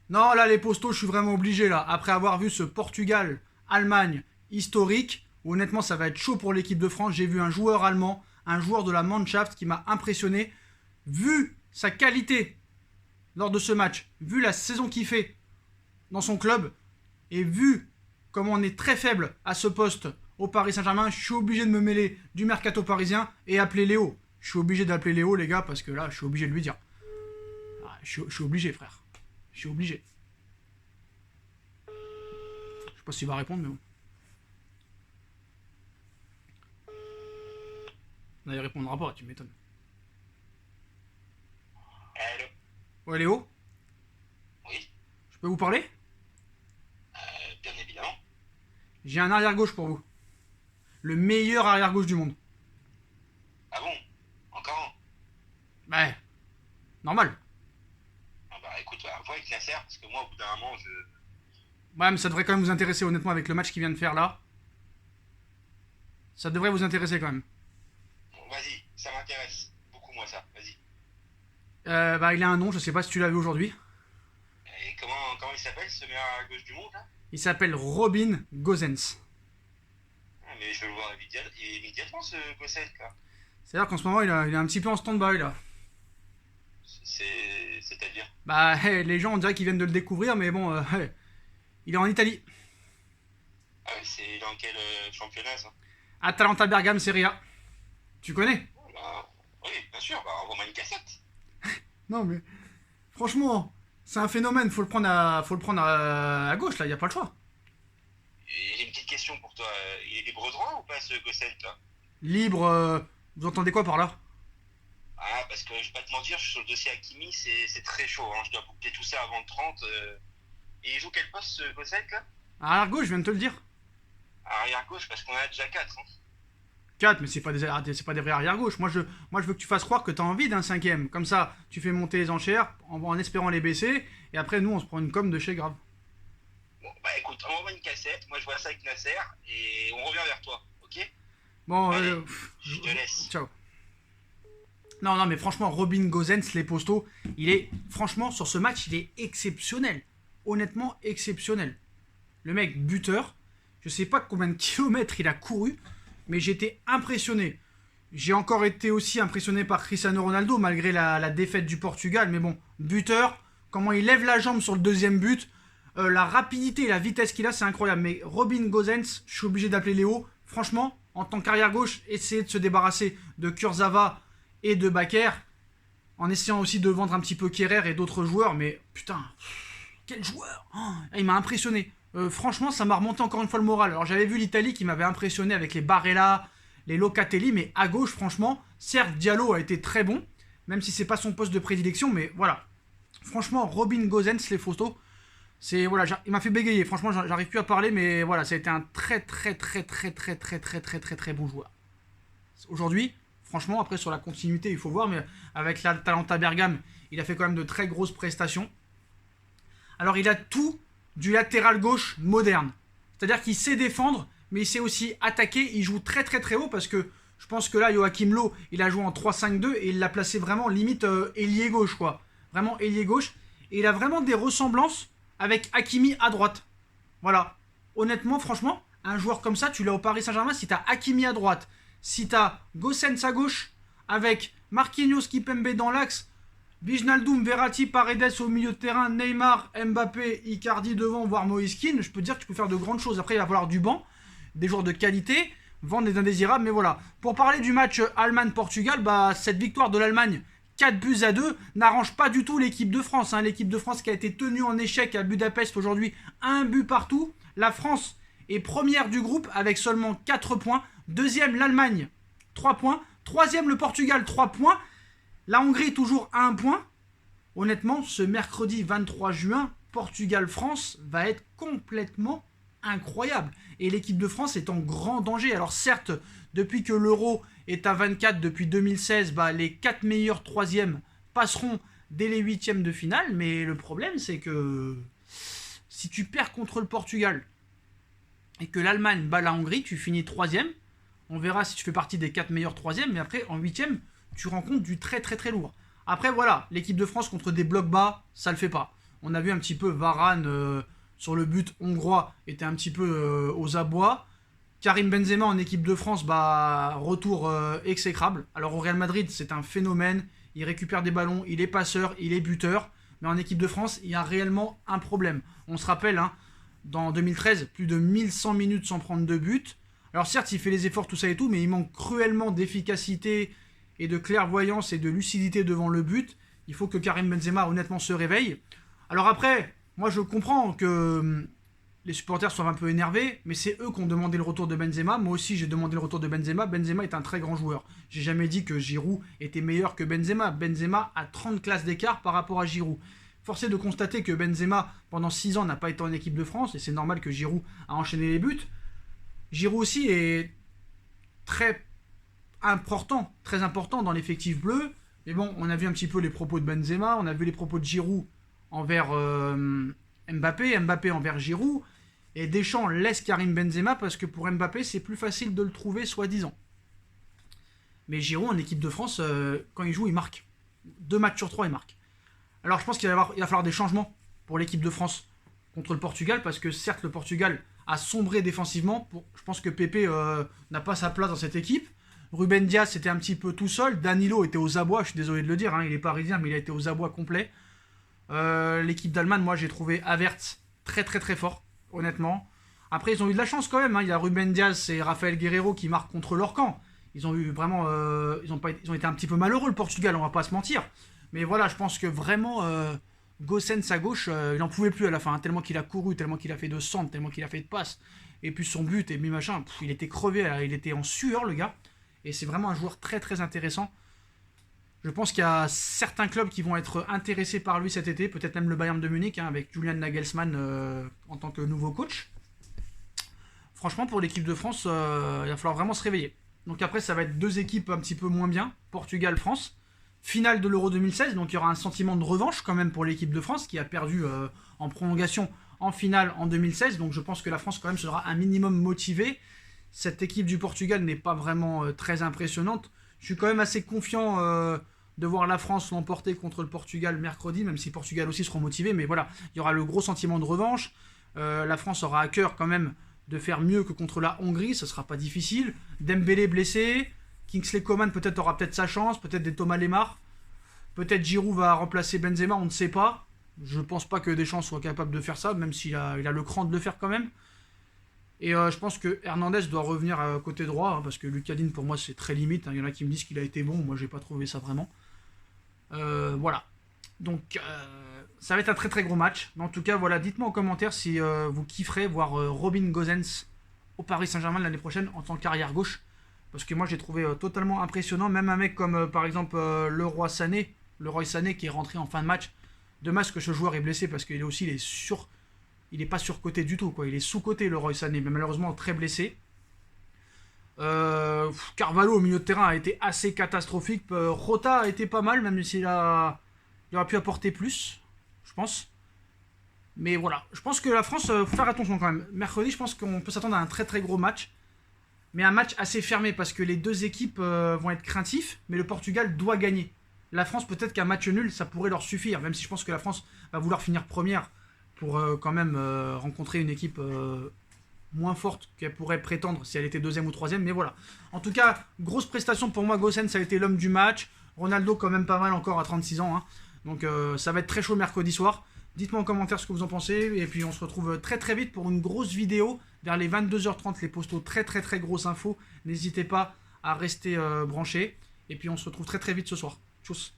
Non, là, les postos, je suis vraiment obligé, là. Après avoir vu ce Portugal-Allemagne historique, où honnêtement, ça va être chaud pour l'équipe de France. J'ai vu un joueur allemand, un joueur de la Mannschaft qui m'a impressionné. Vu sa qualité lors de ce match, vu la saison qu'il fait dans son club, et vu comment on est très faible à ce poste au Paris Saint-Germain, je suis obligé de me mêler du mercato parisien et appeler Léo. Je suis obligé d'appeler Léo, les gars, parce que là, je suis obligé de lui dire. Ah, je suis obligé, frère. Je suis obligé. Je sais pas s'il va répondre, mais bon. Non, il répondra pas, tu m'étonnes. Allô? Ouais, Léo, Oui, je peux vous parler? bien évidemment. J'ai un arrière-gauche pour vous. Le meilleur arrière-gauche du monde. Ah bon? Encore Ouais, normal. un? Ah bah écoute, vois avec Nasser, parce que moi au bout d'un moment je. Ouais, mais ça devrait quand même vous intéresser, honnêtement, avec le match qu'il vient de faire là. Ça devrait vous intéresser quand même. Bon, vas-y, ça m'intéresse. Beaucoup moi ça, vas-y. Bah, il a un nom, je sais pas si tu l'as vu aujourd'hui. Et comment il s'appelle ce meilleur à gauche du monde là? Il s'appelle Robin Gosens. Ah, mais je veux le voir immédiatement ce Gosset là. C'est-à-dire qu'en ce moment, il est un petit peu en stand-by là. C'est-à-dire. Bah, les gens, on dirait qu'ils viennent de le découvrir, mais bon, il est en Italie. Ah ouais, c'est dans quel championnat ça? Atalanta Bergame Serie A. Tu connais? Oh, bah, oui, bien sûr, bah envoie-moi une cassette. Non, mais franchement, c'est un phénomène. Faut le prendre à gauche là, il y a pas le choix. Et j'ai une petite question pour toi. Il est libre droit ou pas ce Gosset là? Libre, vous entendez quoi par là? Ah, parce que je vais pas te mentir, je suis sur le dossier Hakimi, c'est très chaud, hein. Je dois boucler tout ça avant le 30. Et il joue quel poste ce Gosset là? Arrière gauche, je viens de te le dire. Arrière gauche, parce qu'on en a déjà 4. Hein. 4, mais c'est pas des vrais arrière gauche. Moi, je veux que tu fasses croire que t'as envie d'un cinquième. Comme ça, tu fais monter les enchères en espérant les baisser. Et après, nous, on se prend une com de chez Grave. Bon, bah écoute, on envoie une cassette, moi je vois ça avec Nasser, et on revient vers toi, ok? Bon, Allez, je te laisse. ciao. Non, non, mais franchement, Robin Gosens, les postos, franchement, sur ce match, il est exceptionnel. Honnêtement, exceptionnel. Le mec, buteur, je sais pas combien de kilomètres il a couru, mais j'étais impressionné. J'ai encore été aussi impressionné par Cristiano Ronaldo, malgré la défaite du Portugal. Mais bon, buteur, comment il lève la jambe sur le deuxième but, la rapidité et la vitesse qu'il a, c'est incroyable. Mais Robin Gosens, je suis obligé d'appeler Léo. Franchement, en tant qu'arrière gauche, essayer de se débarrasser de Kurzawa et de Bakker, en essayant aussi de vendre un petit peu Kerrer et d'autres joueurs. Mais putain, quel joueur! Oh, il m'a impressionné. Franchement, ça m'a remonté encore une fois le moral. Alors j'avais vu l'Italie qui m'avait impressionné avec les Barella, les Locatelli, mais à gauche, franchement, certes, Diallo a été très bon, même si c'est pas son poste de prédilection, mais voilà. Franchement, Robin Gosens, les photos, il m'a fait bégayer. Franchement, j'arrive plus à parler, mais voilà, ça a été un très très très très très très très très très très bon joueur. Aujourd'hui, franchement, après sur la continuité, il faut voir, mais avec l'Atalanta Bergame, il a fait quand même de très grosses prestations. Alors il a tout du latéral gauche moderne. C'est-à-dire qu'il sait défendre, mais il sait aussi attaquer. Il joue très très très haut parce que je pense que là, Joachim Low, il a joué en 3-5-2 et il l'a placé vraiment limite ailier gauche, quoi. Vraiment ailier gauche. Et il a vraiment des ressemblances avec Hakimi à droite. Voilà. Honnêtement, franchement, un joueur comme ça, tu l'as au Paris Saint-Germain, si t'as Hakimi à droite, si t'as Gosens à gauche, avec Marquinhos Kipembe dans l'axe, Wijnaldum, Verratti, Paredes au milieu de terrain, Neymar, Mbappé, Icardi devant, voire Moïse Kean, je peux te dire que tu peux faire de grandes choses. Après, il va falloir du banc, des joueurs de qualité, vendre des indésirables, mais voilà. Pour parler du match Allemagne-Portugal, bah, cette victoire de l'Allemagne, 4-2 n'arrange pas du tout l'équipe de France. Hein. L'équipe de France qui a été tenue en échec à Budapest aujourd'hui, un but partout. La France est première du groupe avec seulement 4 points. Deuxième, l'Allemagne, 3 points. Troisième, le Portugal, 3 points. La Hongrie, toujours à 1 point. Honnêtement, ce mercredi 23 juin, Portugal-France va être complètement incroyable. Et l'équipe de France est en grand danger. Alors certes, depuis que l'Euro est à 24 depuis 2016, bah, les 4 meilleurs troisièmes passeront dès les huitièmes de finale. Mais le problème, c'est que si tu perds contre le Portugal et que l'Allemagne bat la Hongrie, tu finis troisième. On verra si tu fais partie des 4 meilleurs troisièmes. Mais après, en huitième, tu rencontres du très très très lourd. Après, voilà, l'équipe de France contre des blocs bas, ça le fait pas. On a vu un petit peu Varane sur le but hongrois était un petit peu aux abois. Karim Benzema en équipe de France, retour exécrable. Alors au Real Madrid, c'est un phénomène. Il récupère des ballons, il est passeur, il est buteur. Mais en équipe de France, il y a réellement un problème. On se rappelle, hein, dans 2013, plus de 1100 minutes sans prendre de but. Alors certes, il fait les efforts, tout ça et tout, mais il manque cruellement d'efficacité et de clairvoyance et de lucidité devant le but. Il faut que Karim Benzema, honnêtement, se réveille. Alors après, moi je comprends que les supporters soient un peu énervés, mais c'est eux qui ont demandé le retour de Benzema. Moi aussi, j'ai demandé le retour de Benzema. Benzema est un très grand joueur. J'ai jamais dit que Giroud était meilleur que Benzema. Benzema a 30 classes d'écart par rapport à Giroud. Force est de constater que Benzema, pendant 6 ans, n'a pas été en équipe de France, et c'est normal que Giroud a enchaîné les buts. Giroud aussi est très important dans l'effectif bleu. Mais bon, on a vu un petit peu les propos de Benzema, on a vu les propos de Giroud envers Mbappé envers Giroud. Et Deschamps laisse Karim Benzema parce que pour Mbappé, c'est plus facile de le trouver, soi-disant. Mais Giroud, en équipe de France, quand il joue, il marque. 2 matchs sur 3, il marque. Alors je pense qu'il va falloir des changements pour l'équipe de France contre le Portugal, parce que certes, le Portugal a sombré défensivement. Je pense que Pepe n'a pas sa place dans cette équipe. Ruben Dias était un petit peu tout seul. Danilo était aux abois, je suis désolé de le dire, hein, il est parisien, mais il a été aux abois complets. L'équipe d'Allemagne, moi j'ai trouvé Havertz très très très fort, honnêtement. Après, ils ont eu de la chance quand même, hein. Il y a Ruben Dias et Rafael Guerreiro qui marquent contre leur camp. Ils ont eu vraiment, ils ont été un petit peu malheureux, le Portugal, on va pas se mentir. Mais voilà, je pense que vraiment Gosens à gauche, il n'en pouvait plus à la fin, hein, tellement qu'il a couru, tellement qu'il a fait de centres, tellement qu'il a fait de passes, et puis son but et puis machin, il était crevé, là, il était en sueur le gars. Et c'est vraiment un joueur très très intéressant. Je pense qu'il y a certains clubs qui vont être intéressés par lui cet été, peut-être même le Bayern de Munich, hein, avec Julian Nagelsmann en tant que nouveau coach. Franchement, pour l'équipe de France, il va falloir vraiment se réveiller. Donc après, ça va être 2 équipes un petit peu moins bien, Portugal-France. Finale de l'Euro 2016, donc il y aura un sentiment de revanche quand même pour l'équipe de France, qui a perdu en prolongation en finale en 2016. Donc je pense que la France quand même sera un minimum motivée. Cette équipe du Portugal n'est pas vraiment très impressionnante. Je suis quand même assez confiant de voir la France l'emporter contre le Portugal mercredi, même si le Portugal aussi seront motivés. Mais voilà, il y aura le gros sentiment de revanche. La France aura à cœur quand même de faire mieux que contre la Hongrie, ce ne sera pas difficile. Dembélé blessé, Kingsley Coman aura peut-être sa chance, peut-être des Thomas Lemar. Peut-être Giroud va remplacer Benzema, on ne sait pas. Je ne pense pas que Deschamps soit capable de faire ça, même s'il a le cran de le faire quand même. Et je pense que Hernandez doit revenir côté droit, hein, parce que Lucas Digne, pour moi, c'est très limite. Il y en a qui me disent qu'il a été bon, moi, j'ai pas trouvé ça vraiment. Voilà. Donc, ça va être un très très gros match. Mais en tout cas, voilà, dites-moi en commentaire si vous kifferez voir Robin Gosens au Paris Saint-Germain l'année prochaine en tant qu'arrière gauche. Parce que moi, j'ai trouvé totalement impressionnant. Même un mec comme, par exemple, Leroy Sané qui est rentré en fin de match. Dommage que ce joueur est blessé, parce qu'il est aussi, il est pas surcoté du tout, quoi. Il est sous-coté, Leroy Sané, mais malheureusement très blessé. Carvalho au milieu de terrain a été assez catastrophique. Rota a été pas mal, même s'il aurait pu apporter plus, je pense. Mais voilà, je pense que la France, faut faire attention quand même. Mercredi, je pense qu'on peut s'attendre à un très très gros match. Mais un match assez fermé, parce que les 2 équipes vont être craintifs, mais le Portugal doit gagner. La France, peut-être qu'un match nul, ça pourrait leur suffire, même si je pense que la France va vouloir finir première pour quand même rencontrer une équipe moins forte qu'elle pourrait prétendre si elle était 2e ou 3e. Mais voilà. En tout cas, grosse prestation pour moi. Gosens a été l'homme du match. Ronaldo quand même pas mal encore à 36 ans. Hein. Donc ça va être très chaud mercredi soir. Dites-moi en commentaire ce que vous en pensez. Et puis on se retrouve très très vite pour une grosse vidéo. Vers les 22h30, les postos, très très très grosses infos. N'hésitez pas à rester branchés. Et puis on se retrouve très très vite ce soir. Tchuss.